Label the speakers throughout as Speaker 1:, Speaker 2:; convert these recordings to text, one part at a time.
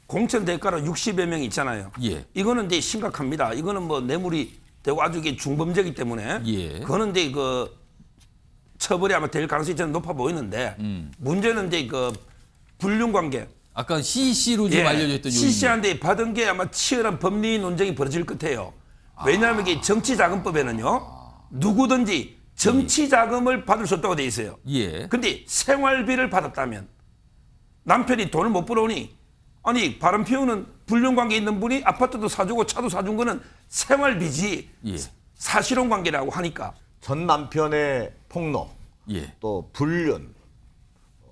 Speaker 1: 공천 대가로 60여 명 있잖아요.
Speaker 2: 예.
Speaker 1: 이거는 이제 심각합니다. 이거는 뭐 뇌물이 되고 아주 이게 중범죄이기 때문에
Speaker 2: 예.
Speaker 1: 그거는 이제 그 처벌이 아마 될 가능성이 저는 높아 보이는데 문제는 이제 그 불륜 관계.
Speaker 2: 아까 CC로 지금 알려져 있던 요인.
Speaker 1: CC한테 받은 게 아마 치열한 법리 논쟁이 벌어질 것 같아요. 왜냐하면 이게 정치자금법에는요. 누구든지 정치자금을 받을 수 없다고 돼 있어요.
Speaker 2: 예.
Speaker 1: 근데 생활비를 받았다면 남편이 돈을 못 벌어오니 아니 바람 피우는 불륜 관계에 있는 분이 아파트도 사주고 차도 사준 거는 생활비지
Speaker 2: 예.
Speaker 1: 사실혼 관계라고 하니까
Speaker 3: 전 남편의 폭로,
Speaker 2: 예.
Speaker 3: 또 불륜,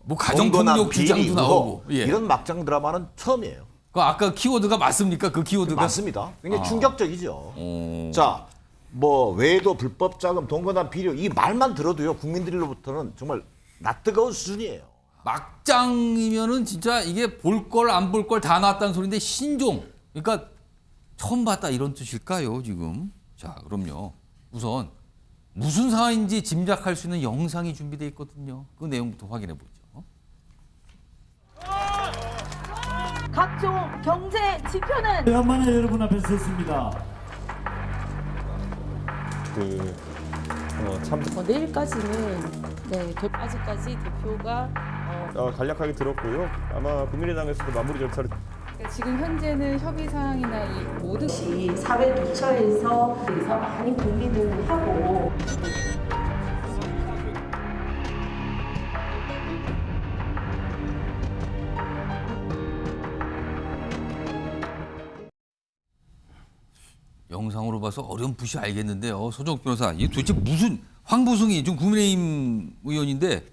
Speaker 2: 뭐 가정폭력 주장도
Speaker 3: 비리,
Speaker 2: 나오고. 예.
Speaker 3: 이런 막장 드라마는 처음이에요.
Speaker 2: 그 아까 키워드가 맞습니까? 그 키워드가
Speaker 3: 맞습니다. 굉장히 충격적이죠. 자, 뭐 외에도 불법 자금, 동거나 비리 이 말만 들어도요 국민들로부터는 정말 낯뜨거운 수준이에요.
Speaker 2: 막장이면은 진짜 이게 볼 걸 안 볼 걸 다 나왔다는 소리인데 신종. 그러니까 처음 봤다 이런 뜻일까요, 지금? 자, 그럼요. 우선 무슨 상황인지 짐작할 수 있는 영상이 준비되어 있거든요. 그 내용부터 확인해 보죠.
Speaker 4: 각종 경제 지표는
Speaker 5: 오랜만에 여러분 앞에 섰습니다.
Speaker 6: 내일까지는 아직까지 대표가
Speaker 7: 간략하게 들었고요. 아마 국민의당에서도 마무리 절차를
Speaker 6: 지금 현재는 협의 사항이나 이 모든
Speaker 4: 사회 부처에서 많이 고민을 하고
Speaker 2: 영상으로 봐서 어렴풋이 알겠는데요. 소정욱 변호사, 이게 도대체 무슨 황보승이 지금 국민의힘 의원인데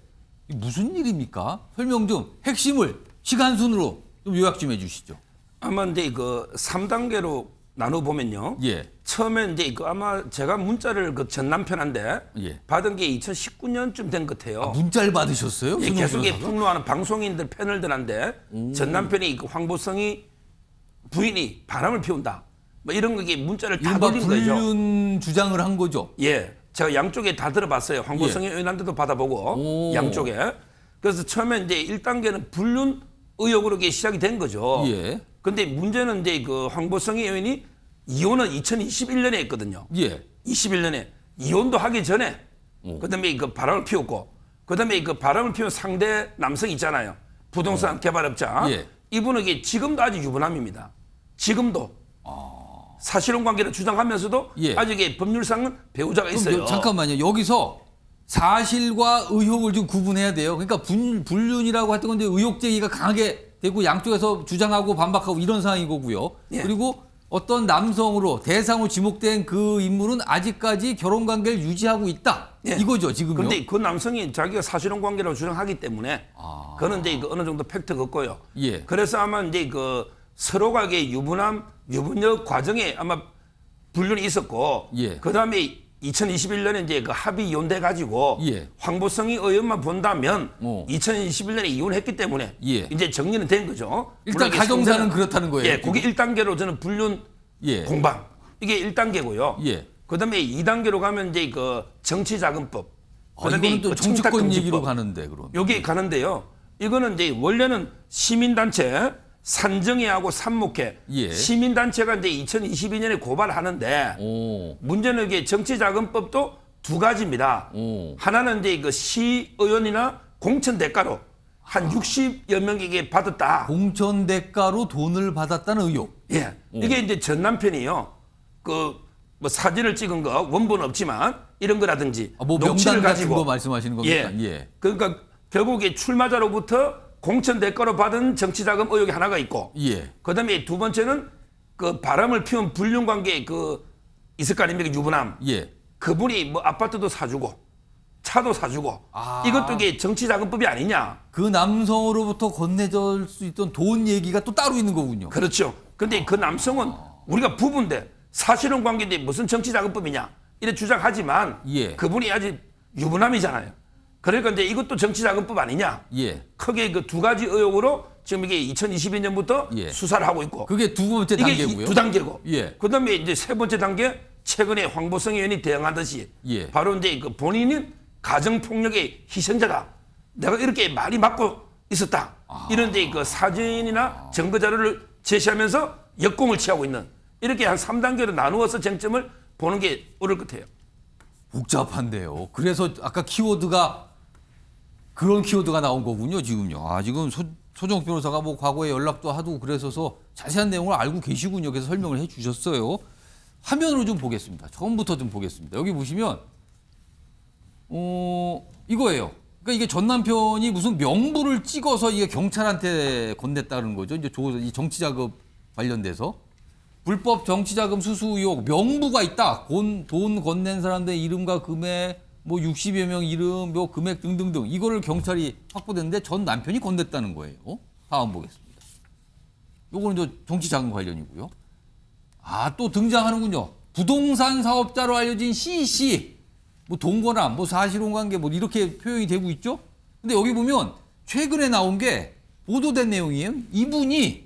Speaker 2: 이게 무슨 일입니까? 설명 좀 핵심을 시간 순으로 좀 요약 좀 해주시죠.
Speaker 1: 아마 이제 그 3단계로 나눠 보면요.
Speaker 2: 예.
Speaker 1: 처음에 이제 그 아마 제가 문자를 그 전 남편한테
Speaker 2: 예.
Speaker 1: 받은 게 2019년쯤 된 것 같아요.
Speaker 2: 문자를 받으셨어요?
Speaker 1: 예,
Speaker 2: 손흥민
Speaker 1: 계속
Speaker 2: 변호사가?
Speaker 1: 폭로하는 방송인들 패널들한테 전 남편이 그 황보성이 부인이 바람을 피운다. 뭐 이런 게 문자를 다
Speaker 2: 이른바
Speaker 1: 돌린 거죠.
Speaker 2: 불륜 주장을 한 거죠.
Speaker 1: 예, 제가 양쪽에 다 들어봤어요. 황보성의 의원한테도 받아보고
Speaker 2: 오.
Speaker 1: 양쪽에. 그래서 처음에 이제 1단계는 불륜 의혹으로 이게 시작이 된 거죠.
Speaker 2: 예.
Speaker 1: 근데 문제는 이제 그 황보성의 의원이 이혼은 2021년에 했거든요.
Speaker 2: 예.
Speaker 1: 21년에 이혼도 하기 전에 그다음에 그 바람을 피웠고 그다음에 그 바람을 피운 상대 남성 있잖아요. 부동산 개발업자.
Speaker 2: 예.
Speaker 1: 이분은 이게 지금도 아직 유부남입니다. 지금도 사실혼 관계를 주장하면서도
Speaker 2: 예.
Speaker 1: 아직 이게 법률상은 배우자가
Speaker 2: 그럼
Speaker 1: 있어요.
Speaker 2: 잠깐만요. 여기서 사실과 의혹을 좀 구분해야 돼요. 그러니까 불륜이라고 했던 건데 의혹 제기가 강하게 되고 양쪽에서 주장하고 반박하고 이런 상황인 거고요.
Speaker 1: 예.
Speaker 2: 그리고 어떤 남성으로 대상으로 지목된 그 인물은 아직까지 결혼 관계를 유지하고 있다.
Speaker 1: 예.
Speaker 2: 이거죠, 지금요.
Speaker 1: 근데 그 남성이 자기가 사실혼 관계라고 주장하기 때문에 그거는 이제 그 어느 정도 팩트 같고요.
Speaker 2: 예.
Speaker 1: 그래서 아마 이제 그 서로가 이게 유부녀 과정에 아마 불륜이 있었고
Speaker 2: 예.
Speaker 1: 그다음에 2021년에 이제 그 합의 이혼돼 가지고
Speaker 2: 예.
Speaker 1: 황보성이 의원만 본다면
Speaker 2: 어.
Speaker 1: 2021년에 이혼했기 때문에
Speaker 2: 예.
Speaker 1: 이제 정리는 된 거죠.
Speaker 2: 일단
Speaker 1: 물론 이게
Speaker 2: 가정사는
Speaker 1: 상대는-
Speaker 2: 그렇다는 거예요.
Speaker 1: 예, 그게 1단계로 저는 불륜
Speaker 2: 예.
Speaker 1: 공방 이게 1단계고요.
Speaker 2: 예.
Speaker 1: 그다음에 2단계로 가면 이제 그 정치자금법.
Speaker 2: 이거는 또
Speaker 1: 그
Speaker 2: 정치권
Speaker 1: 청탁금지법.
Speaker 2: 얘기로 가는데 그럼.
Speaker 1: 여기 가는데요. 이거는 이제 원래는 시민단체 산정회하고 산목회
Speaker 2: 예.
Speaker 1: 시민단체가 이제 2022년에 고발하는데
Speaker 2: 오.
Speaker 1: 문제는 이게 정치자금법도 두 가지입니다.
Speaker 2: 오.
Speaker 1: 하나는 이제 그 시의원이나 공천 대가로 한 60여 명에게 받았다.
Speaker 2: 공천 대가로 돈을 받았다는 의혹.
Speaker 1: 예. 이게 이제 전 남편이요. 그 뭐 사진을 찍은 거 원본은 없지만 이런 거라든지
Speaker 2: 뭐 명단
Speaker 1: 녹취를
Speaker 2: 같은 거 말씀하시는 겁니까?
Speaker 1: 예.
Speaker 2: 예.
Speaker 1: 그러니까 결국에 출마자로부터 공천 대가로 받은 정치자금 의혹이 하나가 있고
Speaker 2: 예.
Speaker 1: 그다음에 두 번째는 그 바람을 피운 불륜 관계 그 있을 거 아닙니까 유부남
Speaker 2: 예.
Speaker 1: 그분이 뭐 아파트도 사주고 차도 사주고 이것도 이게 정치자금법이 아니냐
Speaker 2: 그 남성으로부터 건네줄 수 있던 돈 얘기가 또 따로 있는 거군요.
Speaker 1: 그렇죠. 근데 그 남성은 우리가 부부인데 사실혼 관계인데 무슨 정치자금법이냐 이래 주장하지만
Speaker 2: 예.
Speaker 1: 그분이 아직 유부남이잖아요. 그러니까 이제 이것도 정치자금법 아니냐.
Speaker 2: 예.
Speaker 1: 크게 그 두 가지 의혹으로 지금 이게 2022년부터
Speaker 2: 예.
Speaker 1: 수사를 하고 있고
Speaker 2: 그게 두 번째
Speaker 1: 이게
Speaker 2: 단계고요.
Speaker 1: 두 단계고
Speaker 2: 예.
Speaker 1: 그다음에 이제 세 번째 단계 최근에 황보성 의원이 대응하듯이
Speaker 2: 예.
Speaker 1: 바로 이제 그 본인은 가정 폭력의 희생자다. 내가 이렇게 많이 맞고 있었다. 이런 이제 그 사진이나 증거 자료를 제시하면서 역공을 취하고 있는 이렇게 한 3단계로 나누어서 쟁점을 보는 게 옳을 것 같아요.
Speaker 2: 복잡한데요. 그래서 아까 키워드가 그런 키워드가 나온 거군요, 지금요. 아, 지금 소정욱 변호사가 뭐 과거에 연락도 하고 그래서서 자세한 내용을 알고 계시군요. 그래서 설명을 해 주셨어요. 화면으로 좀 보겠습니다. 처음부터 좀 보겠습니다. 여기 보시면 이거예요. 그러니까 이게 전 남편이 무슨 명부를 찍어서 이게 경찰한테 건넸다는 거죠. 이제 이 정치자금 관련돼서 불법 정치자금 수수 의혹 명부가 있다. 돈 건넨 사람들의 이름과 금액, 뭐 60여 명 이름, 뭐 금액 등등등 이거를 경찰이 확보됐는데 전 남편이 건넸다는 거예요. 다음 보겠습니다. 요거는 저 정치자금 관련이고요. 아, 또 등장하는군요. 부동산 사업자로 알려진 C씨. 뭐 동거남, 뭐 사실혼관계 뭐 이렇게 표현이 되고 있죠. 근데 여기 보면 최근에 나온 게 보도된 내용이에요. 이분이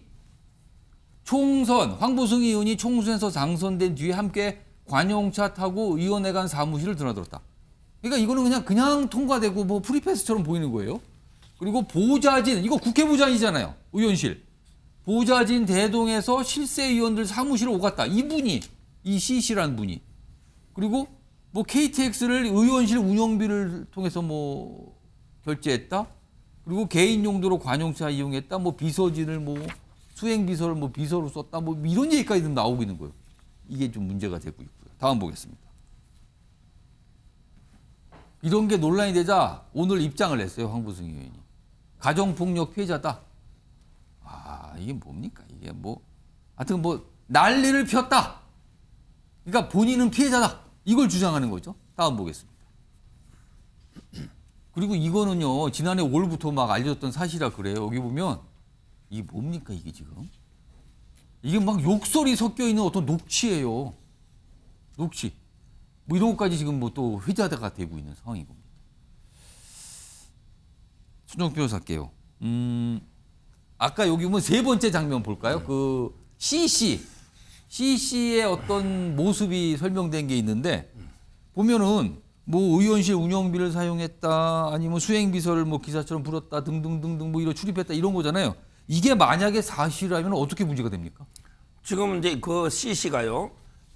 Speaker 2: 총선, 황보승 의원이 총선에서 당선된 뒤에 함께 관용차 타고 의원회 간 사무실을 드나들었다. 그러니까 이거는 그냥 통과되고 뭐 프리패스처럼 보이는 거예요. 그리고 보좌진, 이거 국회보좌진이잖아요. 의원실. 보좌진 대동에서 실세의원들 사무실을 오갔다. 이분이, 이 C씨라는 분이. 그리고 뭐 KTX를 의원실 운영비를 통해서 뭐 결제했다. 그리고 개인 용도로 관용차 이용했다. 뭐 비서진을 뭐 수행 비서를 뭐 비서로 썼다. 뭐 이런 얘기까지 좀 나오고 있는 거예요. 이게 좀 문제가 되고 있고요. 다음 보겠습니다. 이런 게 논란이 되자 오늘 입장을 냈어요. 황보승 의원이. 가정폭력 피해자다. 아, 이게 뭡니까? 이게 뭐 하여튼 뭐 난리를 폈다. 그러니까 본인은 피해자다. 이걸 주장하는 거죠. 다음 보겠습니다. 그리고 이거는요. 지난해 5월부터 막 알려졌던 사실이라 그래요. 여기 보면 이게 뭡니까 이게 지금. 이게 막 욕설이 섞여 있는 어떤 녹취예요. 녹취. 뭐 이런 것까지 지금 뭐 또 회자가 되고 있는 상황인 겁니다. 손정욱 변호사 할게요. 아까 여기 보면 세 번째 장면 볼까요? 그 CC의 어떤 모습이 설명된 게 있는데 보면은 뭐 의원실 운영비를 사용했다 아니면 수행비서를 뭐 기사처럼 불었다 등등등등 뭐 이런 출입했다 이런 거잖아요. 이게 만약에 사실이라면 어떻게 문제가 됩니까?
Speaker 1: 지금 이제 그 C씨가요.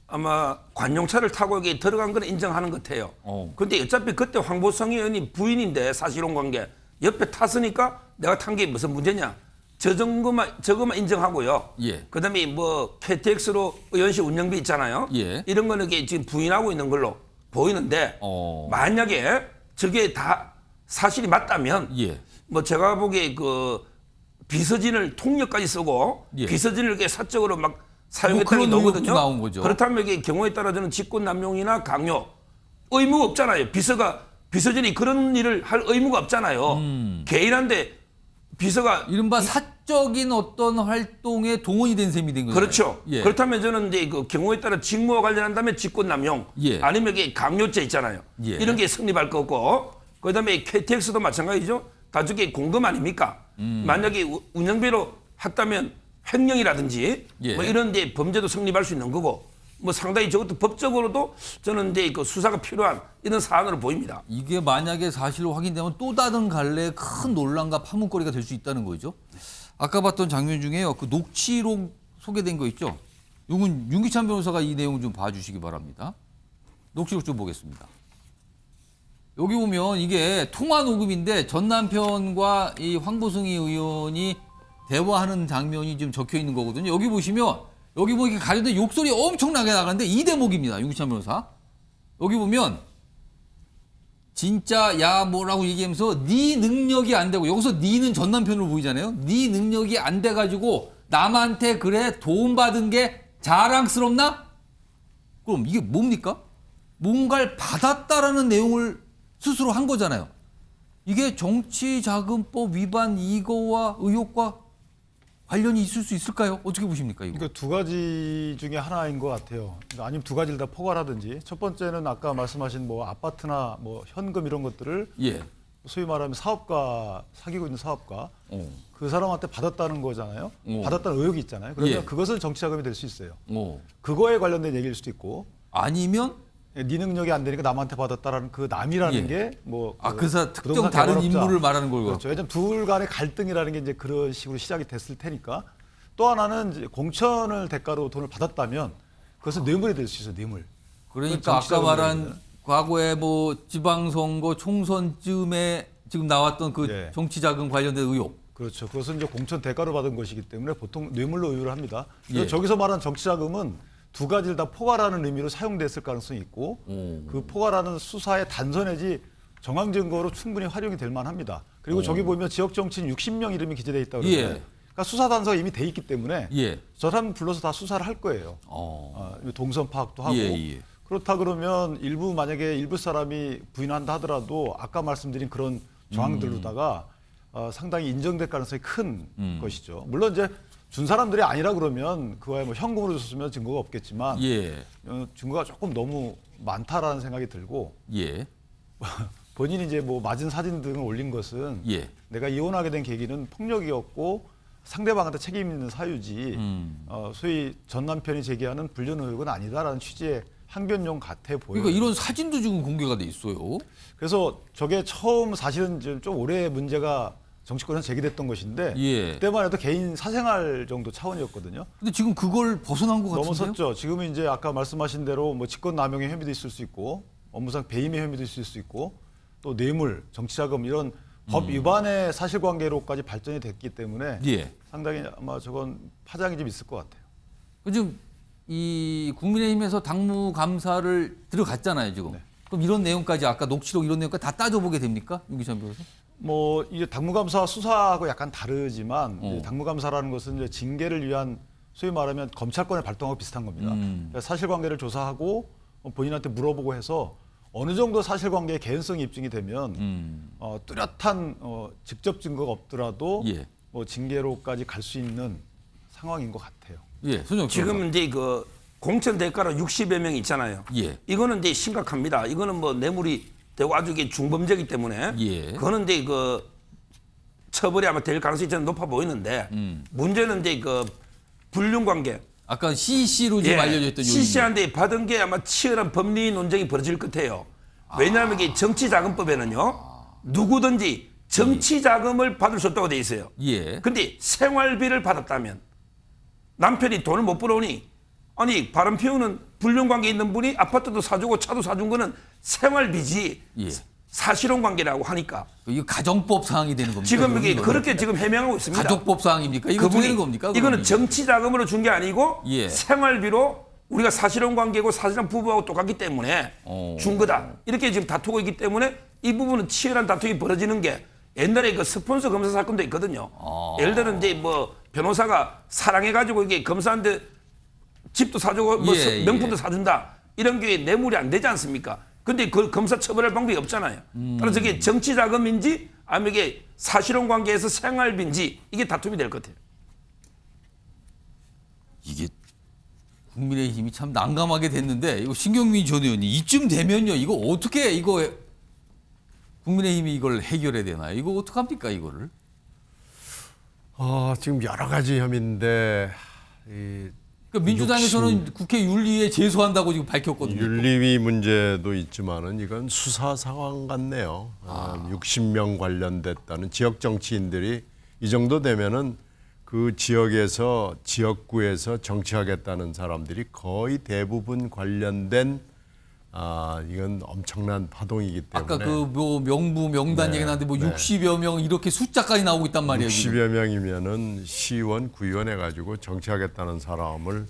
Speaker 1: 아마 관용차를 타고 여기 들어간 건 인정하는 것 같아요. 근데 어차피 그때 황보성 의원이 부인인데 사실혼 관계 옆에 탔으니까 내가 탄 게 무슨 문제냐. 저거만 인정하고요.
Speaker 2: 예.
Speaker 1: 그다음에 뭐 KTX로 의원실 운영비 있잖아요.
Speaker 2: 예.
Speaker 1: 이런 거는 이게 지금 부인하고 있는 걸로 보이는데 만약에 저게 다 사실이 맞다면
Speaker 2: 예.
Speaker 1: 뭐 제가 보기에 그 비서진을 통역까지 쓰고
Speaker 2: 예.
Speaker 1: 비서진을 이렇게 사적으로 막
Speaker 2: 뭐
Speaker 1: 사용했다는 게
Speaker 2: 그런
Speaker 1: 나오거든요.
Speaker 2: 의혹도 나온 거죠.
Speaker 1: 그렇다면 이게 경우에 따라서는 직권남용이나 강요 의무가 없잖아요. 비서진이 그런 일을 할 의무가 없잖아요. 개인한테 비서가
Speaker 2: 이른바 사적인 어떤 활동에 동원이 된 셈이 된 거죠.
Speaker 1: 그렇죠.
Speaker 2: 예.
Speaker 1: 그렇다면 저는 이제 그 경우에 따라 직무와 관련한다면 직권남용
Speaker 2: 예.
Speaker 1: 아니면 이게 강요죄 있잖아요.
Speaker 2: 예.
Speaker 1: 이런 게 성립할 거고 그다음에 KTX도 마찬가지죠. 다 저게 공금 아닙니까? 만약에 운영비로 했다면 횡령이라든지
Speaker 2: 예.
Speaker 1: 뭐 이런 데 범죄도 성립할 수 있는 거고 뭐 상당히 저것도 법적으로도 저는 이제 그 수사가 필요한 이런 사안으로 보입니다.
Speaker 2: 이게 만약에 사실로 확인되면 또 다른 갈래의 큰 논란과 파문거리가 될 수 있다는 거죠. 아까 봤던 장면 중에요. 그 녹취록 소개된 거 있죠. 이건 윤기찬 변호사가 이 내용 좀 봐주시기 바랍니다. 녹취록 좀 보겠습니다. 여기 보면 이게 통화 녹음인데 전 남편과 이 황보승희 의원이 대화하는 장면이 지금 적혀 있는 거거든요. 여기 보시면 여기 보면 가려된 욕설이 엄청나게 나가는데 이 대목입니다. 윤기찬 변호사. 여기 보면 진짜 야 뭐라고 얘기하면서 네 능력이 안 되고 여기서 네는 전 남편으로 보이잖아요. 네 능력이 안 돼 가지고 남한테 그래 도움 받은 게 자랑스럽나? 그럼 이게 뭡니까? 뭔가를 받았다라는 내용을 스스로 한 거잖아요. 이게 정치자금법 위반 이거와 의혹과 관련이 있을 수 있을까요? 어떻게 보십니까 이거?
Speaker 8: 그러니까 두 가지 중에 하나인 것 같아요. 그러니까 아니면 두 가지를 다 포괄하든지. 첫 번째는 아까 말씀하신 뭐 아파트나 뭐 현금 이런 것들을
Speaker 2: 예.
Speaker 8: 소위 말하면 사업가 사귀고 있는 사업가 그 사람한테 받았다는 거잖아요. 받았다는 의혹이 있잖아요. 그러면
Speaker 2: 예.
Speaker 8: 그것은 정치자금이 될 수 있어요.
Speaker 2: 오.
Speaker 8: 그거에 관련된 얘기일 수도 있고.
Speaker 2: 아니면
Speaker 8: 네 능력이 안 되니까 남한테 받았다라는 그 남이라는
Speaker 2: 예.
Speaker 8: 게 뭐
Speaker 2: 특정 다른 인물을 말하는 걸로.
Speaker 8: 그렇죠. 왜냐면 둘 간의 갈등이라는 게 이제 그런 식으로 시작이 됐을 테니까. 또 하나는 이제 공천을 대가로 돈을 받았다면 그것은 뇌물이 될 수 있어요. 뇌물.
Speaker 2: 그러니까 아까 말한 과거에 뭐 지방선거 총선쯤에 지금 나왔던 그
Speaker 8: 네.
Speaker 2: 정치자금 관련된 의혹.
Speaker 8: 그렇죠. 그것은 이제 공천 대가로 받은 것이기 때문에 보통 뇌물로 의유를 합니다. 그래서
Speaker 2: 예.
Speaker 8: 저기서 말한 정치자금은 두 가지를 다 포괄하는 의미로 사용됐을 가능성이 있고 그 포괄하는 수사의 단서내지 정황 증거로 충분히 활용이 될 만합니다. 그리고 저기 보면 지역 정치인 60명 이름이 기재돼 있다고 그러는데
Speaker 2: 예.
Speaker 8: 그러니까 수사 단서가 이미 돼 있기 때문에
Speaker 2: 예.
Speaker 8: 저 사람 불러서 다 수사를 할 거예요. 동선 파악도 하고.
Speaker 2: 예.
Speaker 8: 그렇다 그러면 만약에 일부 사람이 부인한다 하더라도 아까 말씀드린 그런 정황들로다가 상당히 인정될 가능성이 큰 것이죠. 물론 이제 준 사람들이 아니라 그러면 그거야 뭐 현금으로 줬으면 증거가 없겠지만
Speaker 2: 예.
Speaker 8: 증거가 조금 너무 많다라는 생각이 들고
Speaker 2: 예.
Speaker 8: 본인이 이제 뭐 맞은 사진 등을 올린 것은
Speaker 2: 예.
Speaker 8: 내가 이혼하게 된 계기는 폭력이었고 상대방한테 책임 있는 사유지 소위 전 남편이 제기하는 불륜 의혹은 아니다라는 취지의 항변용 같아 보여요.
Speaker 2: 그러니까 이런 사진도 지금 공개가 돼 있어요.
Speaker 8: 그래서 저게 처음 사실은 좀 오래 문제가 정치권에서 제기됐던 것인데
Speaker 2: 예.
Speaker 8: 그때만 해도 개인 사생활 정도 차원이었거든요.
Speaker 2: 근데 지금 그걸 벗어난 것 같은데요?
Speaker 8: 넘어섰죠. 지금은 이제 아까 말씀하신 대로 뭐 직권남용의 혐의도 있을 수 있고 업무상 배임의 혐의도 있을 수 있고 또 뇌물, 정치자금 이런 법 위반의 사실관계로까지 발전이 됐기 때문에
Speaker 2: 예.
Speaker 8: 상당히 아마 저건 파장이 좀 있을 것 같아요.
Speaker 2: 지금 이 국민의힘에서 당무감사를 들어갔잖아요, 지금.
Speaker 8: 네.
Speaker 2: 그럼 이런 내용까지 아까 녹취록 이런 내용까지 다 따져보게 됩니까? 윤기찬 변호사?
Speaker 8: 뭐 이제 당무감사 수사하고 약간 다르지만 이제 당무감사라는 것은 이제 징계를 위한 소위 말하면 검찰권의 발동하고 비슷한 겁니다. 그러니까 사실관계를 조사하고 본인한테 물어보고 해서 어느 정도 사실관계의 개연성이 입증이 되면 뚜렷한 직접 증거가 없더라도
Speaker 2: 예.
Speaker 8: 뭐 징계로까지 갈 수 있는 상황인 것 같아요.
Speaker 2: 예, 손정
Speaker 1: 지금 이제 그 공천 대가로 60여 명 있잖아요.
Speaker 2: 예.
Speaker 1: 이거는 이제 심각합니다. 이거는 뭐 뇌물이 되고 아주 이게 중범죄이기 때문에
Speaker 2: 예.
Speaker 1: 그거는 이제 그 처벌이 아마 될 가능성이 저는 높아 보이는데 문제는 이제 그 불륜 관계.
Speaker 2: 아까 CC로 지금 알려져 있던 요인.
Speaker 1: CC한테 받은 게 아마 치열한 법리 논쟁이 벌어질 것 같아요. 왜냐하면 이게 정치자금법에는요 누구든지 정치자금을 받을 수 없다고 돼 있어요.
Speaker 2: 예.
Speaker 1: 근데 생활비를 받았다면 남편이 돈을 못 벌어오니 아니 바람 피우는 불륜 관계에 있는 분이 아파트도 사주고 차도 사준 거는 생활비지
Speaker 2: 예.
Speaker 1: 사실혼 관계라고 하니까
Speaker 2: 이거 가정법 사항이 되는 겁니까?
Speaker 1: 지금 이게
Speaker 2: 그러면?
Speaker 1: 그렇게 지금 해명하고 있습니다.
Speaker 2: 가족법 사항입니까? 이거 어떻게 되는 겁니까?
Speaker 1: 이거는
Speaker 2: 그러면?
Speaker 1: 정치자금으로 준 게 아니고
Speaker 2: 예.
Speaker 1: 생활비로 우리가 사실혼 관계고 사실혼 부부하고 똑같기 때문에 준 거다. 이렇게 지금 다투고 있기 때문에 이 부분은 치열한 다툼이 벌어지는 게 옛날에 그 스폰서 검사 사건도 있거든요. 예를 들어 이제 뭐 변호사가 사랑해가지고 이게 검사한테 집도 사주고 뭐
Speaker 2: 예,
Speaker 1: 명품도
Speaker 2: 예.
Speaker 1: 사준다. 이런 게 뇌물이 안 되지 않습니까? 근데 그 검사 처벌할 방법이 없잖아요. 따라서 이게 정치자금인지 아니면 이게 사실혼 관계에서 생활비인지 이게 다툼이 될 것 같아요.
Speaker 2: 이게 국민의힘이 참 난감하게 됐는데 이거 신경민 전 의원님 이쯤 되면요 이거 어떻게 이거 국민의힘이 이걸 해결해야 되나요? 이거 어떡합니까 이거를?
Speaker 9: 지금 여러 가지 혐의인데 이
Speaker 2: 그러니까 민주당에서는 국회 윤리위에 제소한다고 지금 밝혔거든요.
Speaker 9: 윤리위 문제도 있지만은 이건 수사 상황 같네요. 60명 관련됐다는 지역 정치인들이 이 정도 되면은 그 지역에서 지역구에서 정치하겠다는 사람들이 거의 대부분 관련된 이건 엄청난 파동이기 때문에
Speaker 2: 아까 그 뭐 명부 명단
Speaker 9: 네,
Speaker 2: 얘기 나는데 뭐
Speaker 9: 네.
Speaker 2: 60여 명 이렇게 숫자까지 나오고 있단 말이에요. 지금.
Speaker 9: 60여 명이면은 시의원, 구의원 해가지고 정치하겠다는 사람을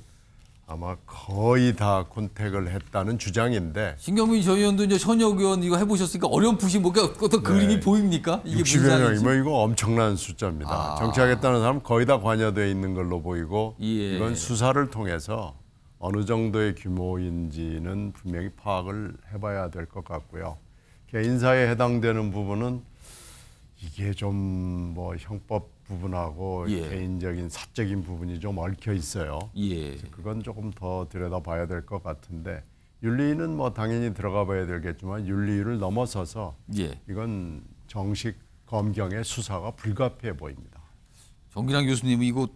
Speaker 9: 아마 거의 다 컨택을 했다는 주장인데
Speaker 2: 신경민 전 의원도 이제 현역 의원 이거 해보셨으니까 어렴풋이 뭔가 어떤 그림이 보입니까? 이게
Speaker 9: 60여
Speaker 2: 문제인지.
Speaker 9: 명이면 이거 엄청난 숫자입니다. 정치하겠다는 사람 거의 다 관여되어 있는 걸로 보이고
Speaker 2: 예.
Speaker 9: 이건 수사를 통해서 어느 정도의 규모인지는 분명히 파악을 해봐야 될 것 같고요. 개인사에 해당되는 부분은 이게 좀 뭐 형법 부분하고
Speaker 2: 예.
Speaker 9: 개인적인 사적인 부분이 좀 얽혀 있어요.
Speaker 2: 예.
Speaker 9: 그건 조금 더 들여다봐야 될 것 같은데 윤리위는 뭐 당연히 들어가봐야 되겠지만 윤리위를 넘어서서
Speaker 2: 예.
Speaker 9: 이건 정식 검경의 수사가 불가피해 보입니다.
Speaker 2: 정기랑 교수님은 이거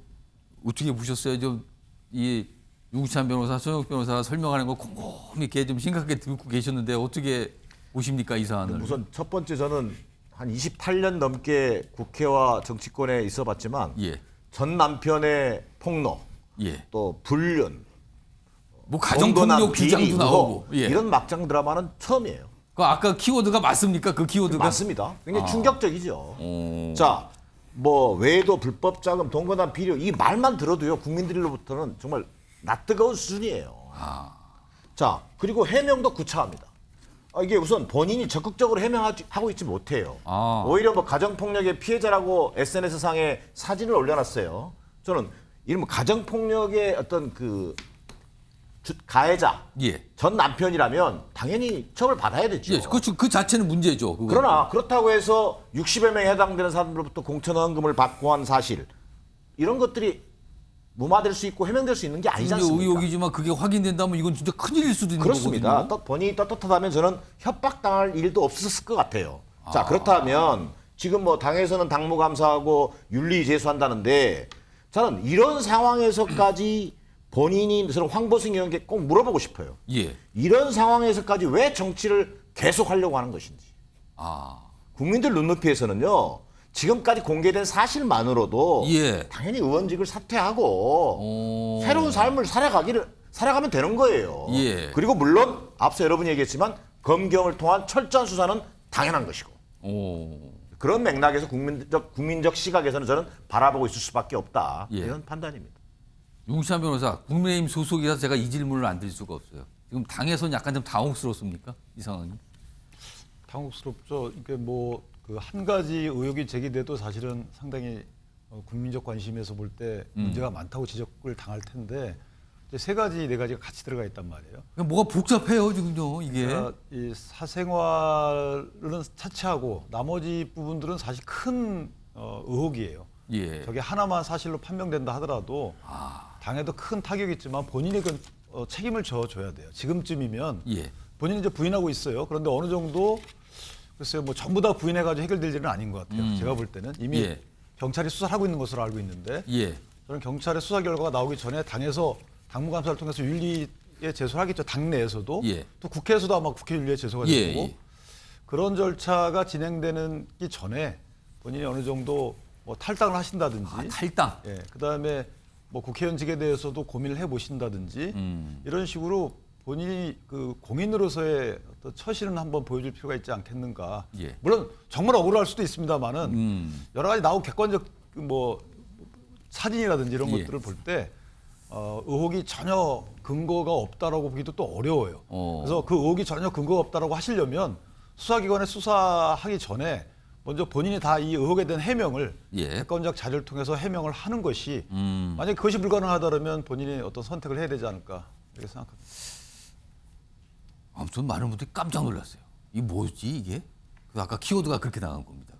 Speaker 2: 어떻게 보셨어요? 좀이 윤기찬 변호사, 손혁 변호사 설명하는 거 곰곰이 이렇게 좀 심각하게 듣고 계셨는데 어떻게 보십니까 이 사안을?
Speaker 3: 우선 첫 번째 저는 한 28년 넘게 국회와 정치권에 있어봤지만
Speaker 2: 예.
Speaker 3: 전 남편의 폭로,
Speaker 2: 예.
Speaker 3: 또 불륜,
Speaker 2: 뭐 가정폭력 주장도 나오고. 예.
Speaker 3: 이런 막장 드라마는 처음이에요.
Speaker 2: 그 아까 키워드가 맞습니까? 그 키워드가
Speaker 3: 맞습니다. 굉장히 충격적이죠. 자, 뭐 외에도 불법 자금, 동거나 비리 이 말만 들어도요 국민들로부터는 정말 낯뜨거운 수준이에요. 자, 그리고 해명도 구차합니다. 이게 우선 본인이 적극적으로 해명하고 있지 못해요. 오히려 뭐 가정폭력의 피해자라고 SNS 상에 사진을 올려놨어요. 저는 이런 가정폭력의 어떤 그 가해자,
Speaker 2: 예.
Speaker 3: 전 남편이라면 당연히 처벌 받아야 되죠.
Speaker 2: 예, 그 자체는 문제죠. 그건.
Speaker 3: 그러나 그렇다고 해서 60여 명에 해당되는 사람들로부터 공천원금을 받고 한 사실 이런 것들이 무마될 수 있고 해명될 수 있는 게 아니지 않습니까?
Speaker 2: 의혹이지만 그게 확인된다면 이건 진짜 큰일일 수도 있는
Speaker 3: 그렇습니다.
Speaker 2: 거거든요.
Speaker 3: 본인이 떳떳하다면 저는 협박당할 일도 없었을 것 같아요. 자, 그렇다면 지금 뭐 당에서는 당무감사하고 윤리 제소한다는데 저는 이런 상황에서까지 본인이 저는 황보승 의원께 꼭 물어보고 싶어요.
Speaker 2: 예.
Speaker 3: 이런 상황에서까지 왜 정치를 계속하려고 하는 것인지. 국민들 눈높이에서는요. 지금까지 공개된 사실만으로도
Speaker 2: 예.
Speaker 3: 당연히 의원직을 사퇴하고 새로운 삶을 살아가면 되는 거예요.
Speaker 2: 예.
Speaker 3: 그리고 물론 앞서 여러분이 얘기했지만 검경을 통한 철저한 수사는 당연한 것이고 그런 맥락에서 국민적 시각에서는 저는 바라보고 있을 수밖에 없다.
Speaker 2: 예.
Speaker 3: 이런 판단입니다.
Speaker 2: 용시환 변호사, 국민의힘 소속이라서 제가 이 질문을 안 드릴 수가 없어요. 지금 당에서는 약간 좀 당혹스럽습니까? 이 상황이?
Speaker 8: 당혹스럽죠. 이게 뭐 그 한 가지 의혹이 제기돼도 사실은 상당히 국민적 관심에서 볼 때 문제가 많다고 지적을 당할 텐데 이제 세 가지 네 가지가 같이 들어가 있단 말이에요.
Speaker 2: 뭐가 복잡해요 지금요 이게.
Speaker 8: 그러니까 이 사생활은 차치하고 나머지 부분들은 사실 큰 의혹이에요.
Speaker 2: 예.
Speaker 8: 저게 하나만 사실로 판명된다 하더라도 당에도 큰 타격이 있지만 본인이 그 책임을 져줘야 돼요. 지금쯤이면
Speaker 2: 예.
Speaker 8: 본인이 이제 부인하고 있어요. 그런데 어느 정도 글쎄요, 뭐 전부 다 부인해가지고 해결될 일은 아닌 것 같아요. 제가 볼 때는 이미
Speaker 2: 예.
Speaker 8: 경찰이 수사를 하고 있는 것으로 알고 있는데
Speaker 2: 예.
Speaker 8: 저는 경찰의 수사 결과가 나오기 전에 당에서 당무감사를 통해서 윤리에 제소를 하겠죠. 당내에서도
Speaker 2: 예.
Speaker 8: 또 국회에서도 아마 국회 윤리에 제소가
Speaker 2: 예,
Speaker 8: 되고
Speaker 2: 예.
Speaker 8: 그런 절차가 진행되기 전에 본인이 어느 정도 뭐 탈당을 하신다든지
Speaker 2: 탈당.
Speaker 8: 예, 그다음에 뭐 국회의원직에 대해서도 고민을 해보신다든지 이런 식으로 본인이 그 공인으로서의 어떤 처신은 한번 보여줄 필요가 있지 않겠는가.
Speaker 2: 예.
Speaker 8: 물론 정말 억울할 수도 있습니다만은 여러 가지 나온 객관적 뭐 사진이라든지 이런
Speaker 2: 예.
Speaker 8: 것들을 볼 때 의혹이 전혀 근거가 없다라고 보기도 또 어려워요. 그래서 그 의혹이 전혀 근거가 없다라고 하시려면 수사기관에 수사하기 전에 먼저 본인이 다 이 의혹에 대한 해명을
Speaker 2: 예.
Speaker 8: 객관적 자료를 통해서 해명을 하는 것이 만약 그것이 불가능하다면 본인이 어떤 선택을 해야 되지 않을까 이렇게 생각합니다.
Speaker 2: 아무튼 많은 분들이 깜짝 놀랐어요. 이게 뭐지 이게? 그 아까 키워드가 그렇게 나간 겁니다.